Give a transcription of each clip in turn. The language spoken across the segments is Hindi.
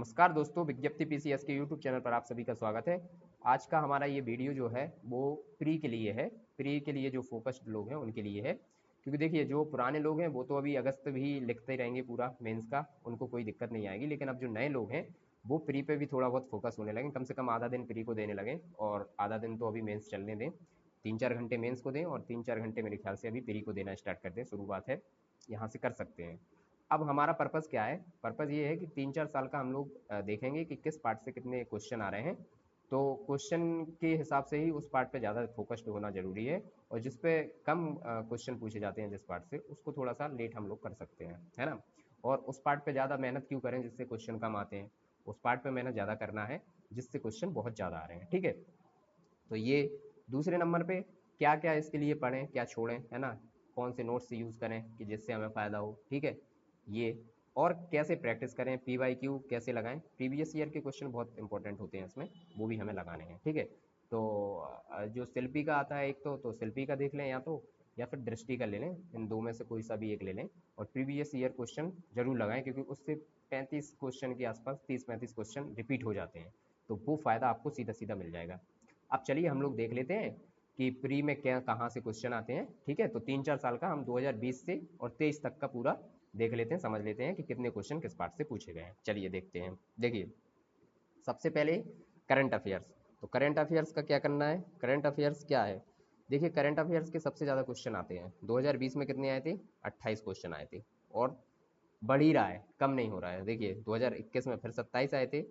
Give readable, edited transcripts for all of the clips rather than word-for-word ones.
नमस्कार दोस्तों, विज्ञप्ति पीसीएस के यूट्यूब चैनल पर आप सभी का स्वागत है। आज का हमारा ये वीडियो जो है वो प्री के लिए है। प्री के लिए जो फोकस्ड लोग हैं उनके लिए है, क्योंकि देखिए जो पुराने लोग हैं वो तो अभी अगस्त भी लिखते रहेंगे पूरा मेंस का, उनको कोई दिक्कत नहीं आएगी। लेकिन अब जो नए लोग हैं वो प्री पे भी थोड़ा बहुत फोकस होने लगे, कम से कम आधा दिन प्री को देने लगे और आधा दिन तो अभी मेंस चलने दें। 3-4 घंटे मेंस को दें और 3-4 घंटे मेरे ख्याल से अभी प्री को देना स्टार्ट कर दें। शुरुआत है, यहाँ से कर सकते हैं। अब हमारा पर्पज़ क्या है? पर्पज़ ये है कि 3-4 साल का हम लोग देखेंगे कि किस पार्ट से कितने क्वेश्चन आ रहे हैं। तो क्वेश्चन के हिसाब से ही उस पार्ट पे ज़्यादा फोकस्ड होना ज़रूरी है, और जिस पे कम क्वेश्चन पूछे जाते हैं जिस पार्ट से, उसको थोड़ा सा लेट हम लोग कर सकते हैं, है ना? और उस पार्ट पे ज़्यादा मेहनत क्यों करें जिससे क्वेश्चन कम आते हैं? उस पार्ट पे मेहनत ज़्यादा करना है जिससे क्वेश्चन बहुत ज़्यादा आ रहे हैं, ठीक है? तो ये दूसरे नंबर पे क्या क्या इसके लिए पढ़ें, क्या छोड़ें, है ना? कौन से नोट्स यूज़ करें कि जिससे हमें फ़ायदा हो, ठीक है? ये और कैसे प्रैक्टिस करें, पी वाई क्यू कैसे लगाएं। प्रीवियस ईयर के क्वेश्चन बहुत इंपॉर्टेंट होते हैं इसमें, वो भी हमें लगाने हैं, ठीक है? तो जो शिल्पी का आता है एक तो शिल्पी का देख लें या फिर दृष्टि का ले लें, इन दो में से कोई सा भी एक ले लें और प्रीवियस ईयर क्वेश्चन जरूर लगाएं, क्योंकि उससे 35 क्वेश्चन के आसपास 30-35 क्वेश्चन रिपीट हो जाते हैं, तो वो फ़ायदा आपको सीधा सीधा मिल जाएगा। अब चलिए हम लोग देख लेते हैं कि प्री में क्या कहाँ से क्वेश्चन आते हैं, ठीक है? तो 3-4 साल का हम 2020 से और 23 तक का पूरा देख लेते हैं, समझ लेते हैं कि कितने क्वेश्चन किस पार्ट से पूछे गए हैं। चलिए देखते हैं। देखिए, सबसे पहले करंट अफेयर्स। तो करंट अफेयर्स का क्या करना है? करंट अफेयर्स क्या है? देखिए, करंट अफेयर्स के सबसे ज़्यादा क्वेश्चन आते हैं। 2020 में कितने आए थे? 28 क्वेश्चन आए थे, और बढ़ ही रहा है, कम नहीं हो रहा है। देखिए 2021 में फिर 27 आए थे,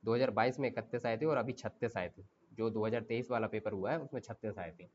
2022 में 31 आए थे और अभी 36 आए थे। जो 2023 वाला पेपर हुआ है उसमें 36 आए थे।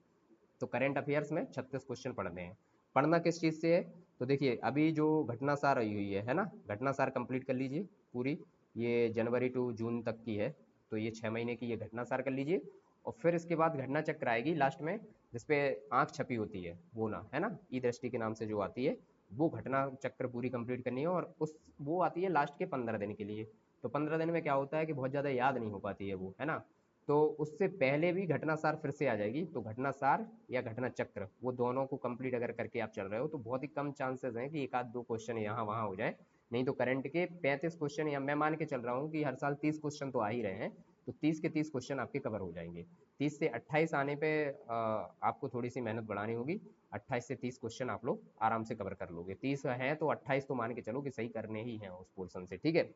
तो करंट अफेयर्स में 36 क्वेश्चन पढ़ने हैं। पढ़ना किस चीज़ से है? तो देखिए अभी जो घटना सार रही हुई है ना, घटना सार कंप्लीट कर लीजिए पूरी। ये जनवरी टू जून तक की है, तो ये 6 महीने की ये घटना सार कर लीजिए। और फिर इसके बाद घटना चक्र आएगी लास्ट में, जिसपे आँख छपी होती है वो ना, है ना, ई दृष्टि के नाम से जो आती है, वो घटना चक्र पूरी कंप्लीट करनी है। और उस वो आती है लास्ट के 15 दिन के लिए। तो 15 दिन में क्या होता है कि बहुत ज़्यादा याद नहीं हो पाती है वो, है ना? तो उससे पहले भी घटना सार फिर से आ जाएगी। तो घटना सार या घटना चक्र, वो दोनों को कंप्लीट अगर करके आप चल रहे हो तो बहुत ही कम चांसेस हैं कि एक आध दो क्वेश्चन यहाँ वहाँ हो जाए। नहीं तो करंट के 35 क्वेश्चन, या मैं मान के चल रहा हूँ कि हर साल 30 क्वेश्चन तो आ ही रहे हैं, तो 30 के 30 क्वेश्चन आपके कवर हो जाएंगे। 30 से 28 आने पे आपको थोड़ी सी मेहनत बढ़ानी होगी। 28 से 30 क्वेश्चन आप लोग आराम से कवर कर लोगे। 30 है तो 28 तो मान के चलो कि सही करने ही हैं उस पोर्शन से, ठीक है?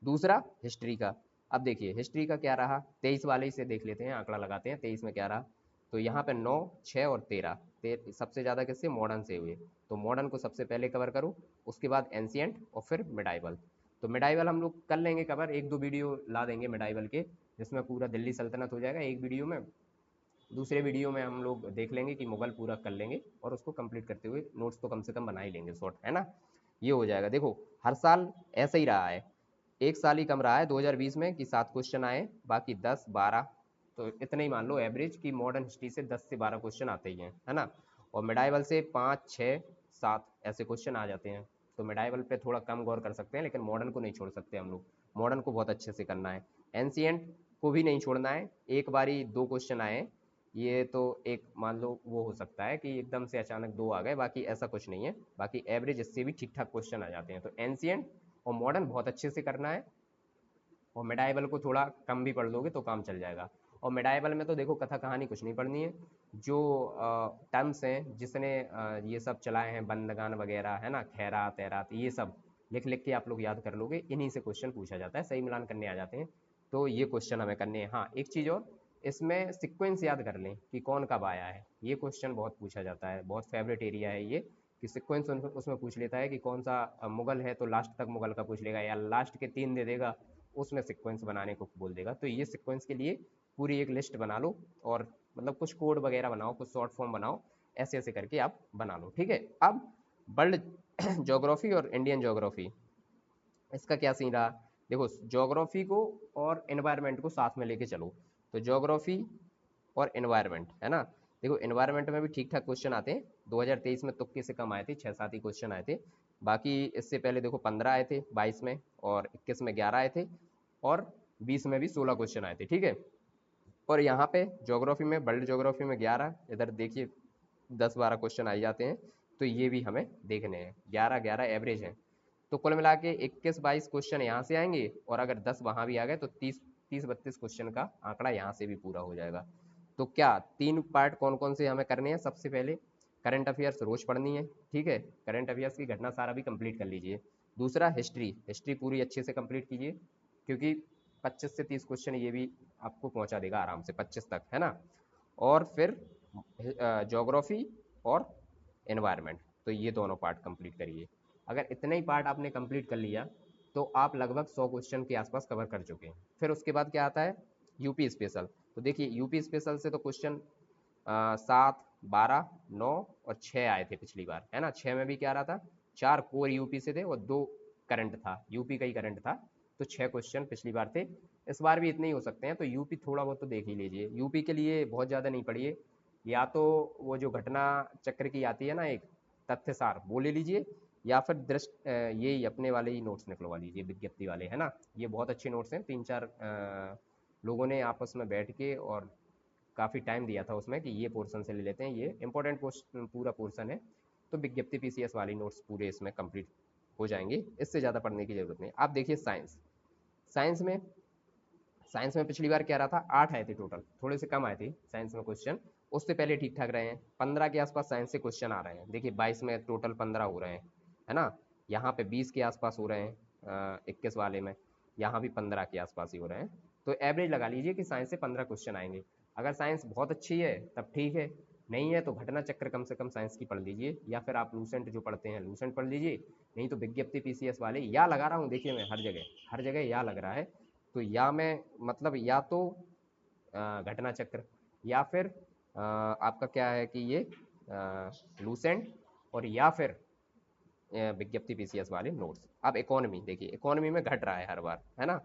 दूसरा हिस्ट्री का। अब देखिए हिस्ट्री का क्या रहा, 23 वाले से देख लेते हैं, आंकड़ा लगाते हैं 23 में क्या रहा। तो यहाँ पे 9, 6 और 13, सबसे ज़्यादा किससे? मॉडर्न से हुए। तो मॉडर्न को सबसे पहले कवर करूँ, उसके बाद एंशियंट और फिर मिडाइवल। तो मिडाइवल हम लोग कर लेंगे कवर, एक दो वीडियो ला देंगे मिडाइवल के, जिसमें पूरा दिल्ली सल्तनत हो जाएगा एक वीडियो में। दूसरे वीडियो में हम लोग देख लेंगे कि मुगल पूरा कर लेंगे, और उसको कंप्लीट करते हुए नोट्स तो कम से कम बना ही लेंगे शॉर्ट, है ना? ये हो जाएगा। देखो हर साल ऐसा ही रहा है, एक साल ही कम रहा है 2020 में कि 7 क्वेश्चन आए, बाकी 10-12, तो इतने ही मान लो एवरेज कि मॉडर्न हिस्ट्री से 10 से 12 क्वेश्चन आते ही हैं, है ना? और मिडाइवल से 5, 6, 7 ऐसे क्वेश्चन आ जाते हैं। तो मिडाइवल पे थोड़ा कम गौर कर सकते हैं, लेकिन मॉडर्न को नहीं छोड़ सकते हम लोग। मॉडर्न को बहुत अच्छे से करना है। एंशियंट को भी नहीं छोड़ना है। एक बारी 2 क्वेश्चन आए, ये तो एक मान लो वो हो सकता है कि एकदम से अचानक 2 आ गए, बाकी ऐसा कुछ नहीं है। बाकी एवरेज इससे भी ठीक ठाक क्वेश्चन आ जाते हैं। तो एंशियंट और मॉडर्न बहुत अच्छे से करना है, और मिडाइवल को थोड़ा कम भी पढ़ लोगे तो काम चल जाएगा। और मिडाइवल में तो देखो कथा कहानी कुछ नहीं पढ़नी है, जो टर्म्स हैं जिसने ये सब चलाए हैं, बंदगान वगैरह, है ना, खैरात तैरात, ये सब लिख लिख के आप लोग याद कर लोगे। इन्हीं से क्वेश्चन पूछा जाता है, सही मिलान करने आ जाते हैं। तो ये क्वेश्चन हमें करने हैं। हाँ, एक चीज़ और, इसमें सिक्वेंस याद कर लें कि कौन कब आया है। ये क्वेश्चन बहुत पूछा जाता है, बहुत फेवरेट एरिया है ये, कि सिक्वेंस उसमें पूछ लेता है कि कौन सा मुगल है तो लास्ट तक मुगल का पूछ लेगा, या लास्ट के 3 दे देगा उसमें सीक्वेंस बनाने को बोल देगा। तो ये सीक्वेंस के लिए पूरी एक लिस्ट बना लो, और मतलब कुछ कोड वगैरह बनाओ, कुछ शॉर्ट फॉर्म बनाओ, ऐसे ऐसे करके आप बना लो, ठीक है? अब वर्ल्ड ज्योग्राफी और इंडियन ज्योग्राफी, इसका क्या सीन रहा? देखो ज्योग्राफी को और एनवायरनमेंट को साथ में लेके चलो। तो ज्योग्राफी और एनवायरनमेंट, है ना? देखो एनवायरनमेंट में भी ठीक ठाक क्वेश्चन आते हैं। 2023 में तुक्के से कम आए थे, 6-7 ही क्वेश्चन आए थे। बाकी इससे पहले देखो 15 आए थे 22 में, और 21 में 11 आए थे, और 20 में भी 16 क्वेश्चन आए थे, ठीक है? और यहाँ पे ज्योग्राफी में, वर्ल्ड ज्योग्राफी में 11, इधर देखिए 10-12 क्वेश्चन आ जाते हैं। तो ये भी हमें देखने हैं, 11-11 एवरेज है। तो कुल मिला के 21-22 क्वेश्चन यहाँ से आएंगे, और अगर 10 वहाँ भी आ गए तो 30-32 क्वेश्चन का आंकड़ा यहाँ से भी पूरा हो जाएगा। तो क्या 3 पार्ट कौन कौन से हमें करने हैं? सबसे पहले करंट अफेयर्स रोज पढ़नी है, ठीक है, करंट अफेयर्स की घटना सारा भी कंप्लीट कर लीजिए। दूसरा हिस्ट्री पूरी अच्छे से कंप्लीट कीजिए, क्योंकि 25 से 30 क्वेश्चन ये भी आपको पहुंचा देगा आराम से 25 तक, है ना। और फिर ज्योग्राफी और एनवायरनमेंट, तो ये दोनों पार्ट कंप्लीट करिए। अगर इतने ही पार्ट आपने कंप्लीट कर लिया तो आप लगभग 100 क्वेश्चन के आसपास कवर कर चुके हैं। फिर उसके बाद क्या आता है? UP special. तो देखिए यूपी स्पेशल से तो क्वेश्चन 7, 12, 9 और 6 आए थे पिछली बार, है ना। 6 में भी क्या रहा था? 4 कोर यूपी से थे और 2 करंट था, यूपी का ही करंट था। तो 6 क्वेश्चन पिछली बार थे, इस बार भी इतने ही हो सकते हैं। तो यूपी थोड़ा बहुत तो देख ही लीजिए। यूपी के लिए बहुत ज़्यादा नहीं पढ़िए, या तो वो जो घटना चक्र की आती है ना एक तथ्य सार, वो ले लीजिए, या फिर ये अपने वाले ही नोट्स निकलवा लीजिए, विज्ञप्ति वाले, है ना। ये बहुत अच्छे नोट्स हैं, 3-4 लोगों ने आपस में बैठ के और काफ़ी टाइम दिया था उसमें कि ये पोर्शन से ले लेते हैं, ये इंपॉर्टेंट पूरा पोर्शन है। तो विज्ञप्ति पीसीएस वाली नोट्स पूरे इसमें कंप्लीट हो जाएंगे, इससे ज़्यादा पढ़ने की ज़रूरत नहीं। आप देखिए साइंस, साइंस में साइंस में पिछली बार क्या रहा था? 8 आए थे टोटल, थोड़े से कम आए थे साइंस में क्वेश्चन, उससे पहले ठीक ठाक रहे हैं। 15 के आसपास साइंस से क्वेश्चन आ रहे हैं। देखिए 22 में टोटल 15 हो रहे हैं, है ना। यहाँ पे 20 के आसपास हो रहे हैं 21 वाले में, यहाँ भी 15 के आसपास ही हो रहे हैं। तो एवरेज लगा लीजिए कि साइंस से 15 क्वेश्चन आएंगे। अगर साइंस बहुत अच्छी है तब ठीक है, नहीं है तो घटना चक्र कम से कम साइंस की पढ़ लीजिए, या फिर आप लूसेंट जो पढ़ते हैं लूसेंट पढ़ लीजिए, नहीं तो विज्ञप्ति पीसीएस वाले या लगा रहा हूँ। देखिए मैं हर जगह या लग रहा है, तो या मैं मतलब या तो घटना चक्र, या फिर आपका क्या है कि ये लूसेंट, और या फिर विज्ञप्ति पीसीएस वाले नोट्स। अब इकोनॉमी देखिए, इकोनॉमी में घट रहा है हर बार, है ना।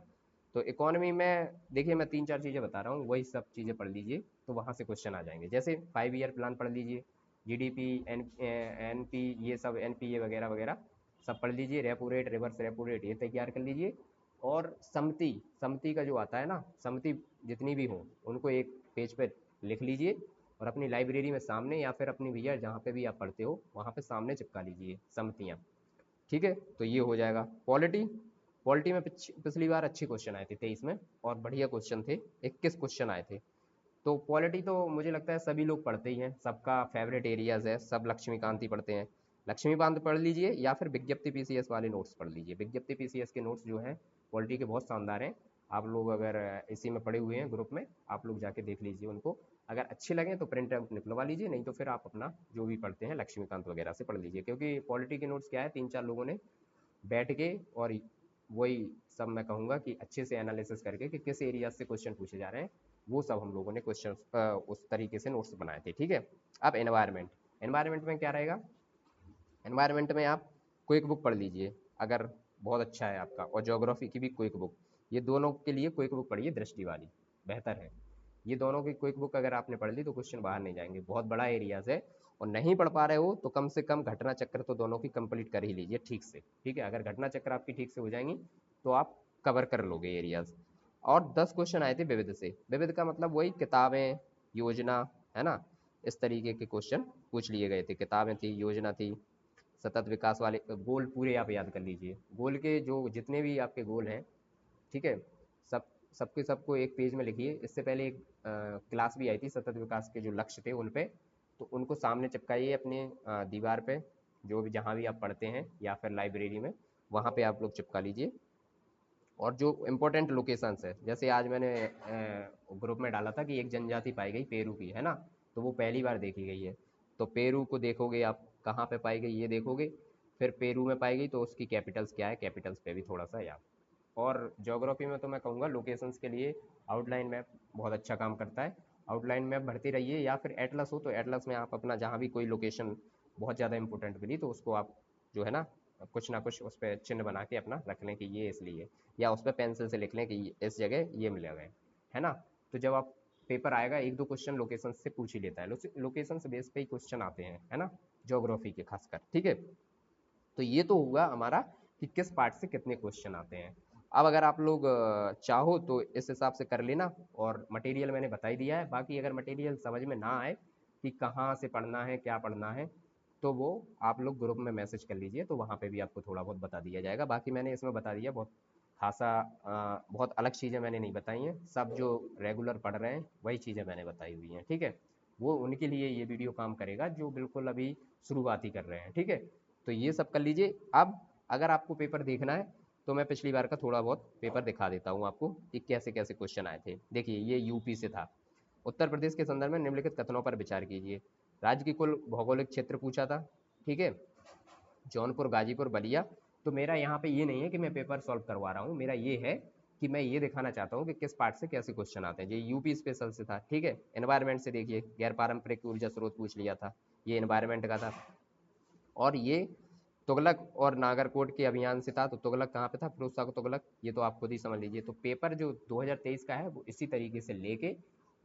तो इकोनॉमी में देखिए मैं 3-4 चीज़ें बता रहा हूँ, वही सब चीज़ें पढ़ लीजिए तो वहाँ से क्वेश्चन आ जाएंगे। जैसे 5 ईयर प्लान पढ़ लीजिए, जीडीपी, एनपी, ये सब एनपीए वगैरह वगैरह सब पढ़ लीजिए। Repo rate, reverse repo rate ये तैयार कर लीजिए। और समति समति का जो आता है ना, समति जितनी भी हो उनको एक पेज पे लिख लीजिए और अपनी लाइब्रेरी में सामने, या फिर अपनी भैया जहाँ पे भी आप पढ़ते हो वहाँ पे सामने चिपका लीजिए समतियाँ, ठीक है। तो ये हो जाएगा। पॉलिटी, पॉलिटी में पिछली बार अच्छे क्वेश्चन आए थे 23 में, और बढ़िया क्वेश्चन थे, 21 क्वेश्चन आए थे। तो पॉलिटी तो मुझे लगता है सभी लोग पढ़ते ही हैं, सबका फेवरेट एरियाज है, सब लक्ष्मीकांत ही पढ़ते हैं। लक्ष्मीकांत पढ़ लीजिए, या फिर विज्ञप्ति पीसीएस वाले नोट्स पढ़ लीजिए। विज्ञप्ति पीसीएस के नोट्स जो हैं पॉलिटी के बहुत शानदार हैं। आप लोग अगर इसी में पढ़े हुए हैं ग्रुप में, आप लोग जाके देख लीजिए उनको, अगर अच्छे लगें तो प्रिंट आउट निकलवा लीजिए, नहीं तो फिर आप अपना जो भी पढ़ते हैं लक्ष्मीकांत वगैरह से पढ़ लीजिए। क्योंकि पॉलिटी के नोट्स क्या है, 3-4 लोगों ने बैठ के और वही सब मैं कहूँगा कि अच्छे से एनालिसिस करके कि किस एरिया से क्वेश्चन पूछे जा रहे हैं, वो सब हम लोगों ने क्वेश्चन उस तरीके से नोट्स बनाए थे, ठीक है। अब एनवायरनमेंट, एनवायरनमेंट में क्या रहेगा? एनवायरनमेंट में आप क्विक बुक पढ़ लीजिए अगर बहुत अच्छा है आपका, और ज्योग्राफी की भी क्विक बुक, ये दोनों के लिए क्विक बुक पढ़िए, दृष्टि वाली बेहतर है। ये दोनों की क्विक बुक अगर आपने पढ़ ली तो क्वेश्चन बाहर नहीं जाएंगे, बहुत बड़ा एरियाज है। और नहीं पढ़ पा रहे हो तो कम से कम घटना चक्र तो दोनों की कंप्लीट कर ही लीजिए ठीक से, ठीक है। अगर घटना चक्र आपकी ठीक से हो जाएंगी तो आप कवर कर लोगे एरियाज। और 10 क्वेश्चन आए थे विविध से, विविध का मतलब वही किताबें, योजना, है ना, इस तरीके के क्वेश्चन पूछ लिए गए थे। किताबें थी, योजना थी, सतत विकास वाले गोल पूरे आप याद कर लीजिए। गोल के जो जितने भी आपके गोल हैं, ठीक है, सब सबके सबको एक पेज में लिखिए। इससे पहले एक क्लास भी आई थी सतत विकास के जो लक्ष्य थे उन पे, तो उनको सामने चिपकाइए अपने दीवार पे, जो भी जहाँ भी आप पढ़ते हैं या फिर लाइब्रेरी में, वहाँ पे आप लोग चिपका लीजिए। और जो इम्पोर्टेंट लोकेशंस है, जैसे आज मैंने ग्रुप में डाला था कि एक जनजाति पाई गई पेरू की, है ना, तो वो पहली बार देखी गई है। तो पेरू को देखोगे आप, कहाँ पे पाई गई ये देखोगे, फिर पेरू में पाई गई तो उसकी कैपिटल्स क्या है, कैपिटल्स पे भी थोड़ा सा याद। और ज्योग्राफी में तो मैं कहूँगा लोकेशंस के लिए आउटलाइन मैप बहुत अच्छा काम करता है। आउटलाइन मैप भरते रहिए, या फिर एटलस हो तो एटलस में आप अपना जहाँ भी कोई लोकेशन बहुत ज़्यादा इंपॉर्टेंट मिली तो उसको आप जो है ना कुछ उस पर चिन्ह बना के अपना रख लें कि ये इसलिए, या उस पर पेंसिल से लिख लें कि इस जगह ये मिला गया है ना। तो जब आप पेपर आएगा 1-2 क्वेश्चन लोकेशन से पूछ ही लेता है, लोकेशन से बेस पे ही क्वेश्चन आते हैं, है ना, ज्योग्राफी के खासकर, ठीक है। तो ये तो हुआ हमारा कि किस पार्ट से कितने क्वेश्चन आते हैं। अब अगर आप लोग चाहो तो इस हिसाब से कर लेना, और मटेरियल मैंने बता ही दिया है। बाकी अगर मटेरियल समझ में ना आए कि कहाँ से पढ़ना है, क्या पढ़ना है, तो वो आप लोग ग्रुप में मैसेज कर लीजिए, तो वहाँ पे भी आपको थोड़ा बहुत बता दिया जाएगा। बाकी मैंने इसमें बता दिया बहुत खासा, बहुत अलग चीज़ें मैंने नहीं बताई हैं, सब जो रेगुलर पढ़ रहे हैं वही चीज़ें मैंने बताई हुई हैं, ठीक है। वो उनके लिए ये वीडियो काम करेगा जो बिल्कुल अभी शुरुआत ही कर रहे हैं, ठीक है। तो ये सब कर लीजिए। अब अगर आपको पेपर देखना है तो मैं पिछली बार का थोड़ा बहुत पेपर दिखा देता हूँ आपको कि कैसे कैसे क्वेश्चन आए थे। देखिए ये यूपी से था। उत्तर प्रदेश के संदर्भ में निम्नलिखित कथनों पर विचार कीजिए। राज्य की कुल भौगोलिक क्षेत्र पूछा था, ठीक है, जौनपुर, गाजीपुर, बलिया। तो मेरा यहाँ पे ये नहीं है कि मैं पेपर सॉल्व करवा रहा हूँ, मेरा ये है कि मैं ये दिखाना चाहता हूँ कि किस पार्ट से कैसे क्वेश्चन आते हैं। ये यूपी स्पेशल से था, ठीक है। एनवायरमेंट से देखिए, गैर पारंपरिक ऊर्जा स्रोत पूछ लिया था, ये एनवायरमेंट का था। और ये तुगलक और नागरकोट के अभियान से था, तो तुगलक कहाँ पे था, फिरोज शाह तुगलक, ये तो आप खुद ही समझ लीजिए। तो पेपर जो 2023 का है वो इसी तरीके से लेके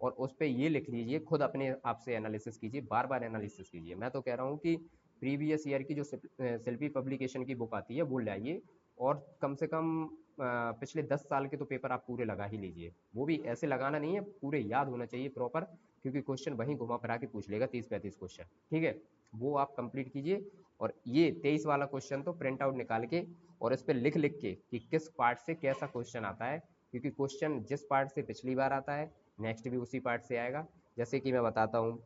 और उस पर ये लिख लीजिए, खुद अपने आप से एनालिसिस कीजिए, बार बार एनालिसिस कीजिए। मैं तो कह रहा हूँ कि प्रीवियस ईयर की जो शिल्पी पब्लिकेशन की बुक आती है वो लाइए, और कम से कम पिछले 10 साल के तो पेपर आप पूरे लगा ही लीजिए। वो भी ऐसे लगाना नहीं है, पूरे याद होना चाहिए प्रॉपर, क्योंकि क्वेश्चन वहीं घुमा फिरा के पूछ लेगा 30-35 क्वेश्चन, ठीक है। वो आप कंप्लीट कीजिए। और ये 23 वाला क्वेश्चन तो प्रिंट आउट निकाल के और इस पर लिख लिख के कि किस पार्ट से कैसा क्वेश्चन आता है, क्योंकि क्वेश्चन जिस पार्ट से पिछली बार आता है नेक्स्ट भी उसी पार्ट से आएगा। जैसे कि मैं बताता हूँ,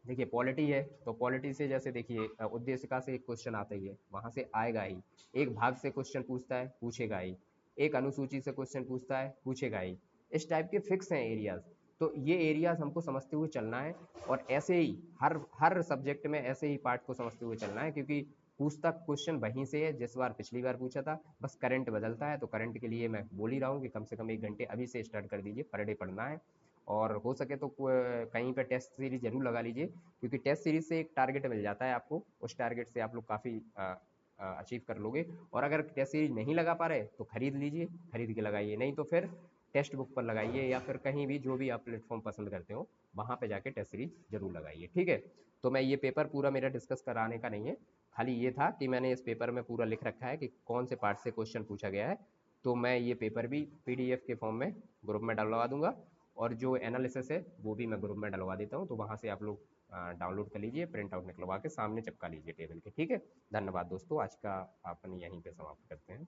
देखिए पॉलिटी है तो पॉलिटी से जैसे देखिए उद्देशिका से एक क्वेश्चन आता ही है, वहां से आएगा ही। एक भाग से क्वेश्चन पूछता है, पूछेगा ही। एक अनुसूची से क्वेश्चन पूछता है, पूछेगा ही। इस टाइप के फिक्स हैं एरियाज। तो ये एरियाज हमको समझते हुए चलना है, और ऐसे ही हर हर सब्जेक्ट में ऐसे ही पार्ट को समझते हुए चलना है, क्योंकि पूछता क्वेश्चन वहीं से है जिस बार पिछली बार पूछा था, बस करंट बदलता है। तो करंट के लिए मैं बोल ही रहा हूँ कि कम से कम 1 घंटे अभी से स्टार्ट कर दीजिए, पर डे पढ़ना है। और हो सके तो कहीं पे टेस्ट सीरीज जरूर लगा लीजिए, क्योंकि टेस्ट सीरीज से एक टारगेट मिल जाता है आपको, उस टारगेट से आप लोग काफ़ी अचीव कर लोगे। और अगर टेस्ट सीरीज नहीं लगा पा रहे तो खरीद लीजिए, खरीद के लगाइए, नहीं तो फिर टेक्स्ट बुक पर लगाइए, या फिर कहीं भी जो भी आप प्लेटफॉर्म पसंद करते हो वहाँ पे जाके टेस्ट सीरीज जरूर लगाइए, ठीक है। तो मैं ये पेपर पूरा मेरा डिस्कस कराने का नहीं है, खाली ये था कि मैंने इस पेपर में पूरा लिख रखा है कि कौन से पार्ट से क्वेश्चन पूछा गया है। तो मैं ये पेपर भी पीडीएफ के फॉर्म में ग्रुप में डलवा दूंगा, और जो एनालिसिस है वो भी मैं ग्रुप में डलवा देता हूँ, तो वहाँ से आप लोग डाउनलोड कर लीजिए, प्रिंट आउट निकलवा के सामने चिपका लीजिए टेबल के, ठीक है। धन्यवाद दोस्तों, आज का अपन यहीं पे समाप्त करते हैं।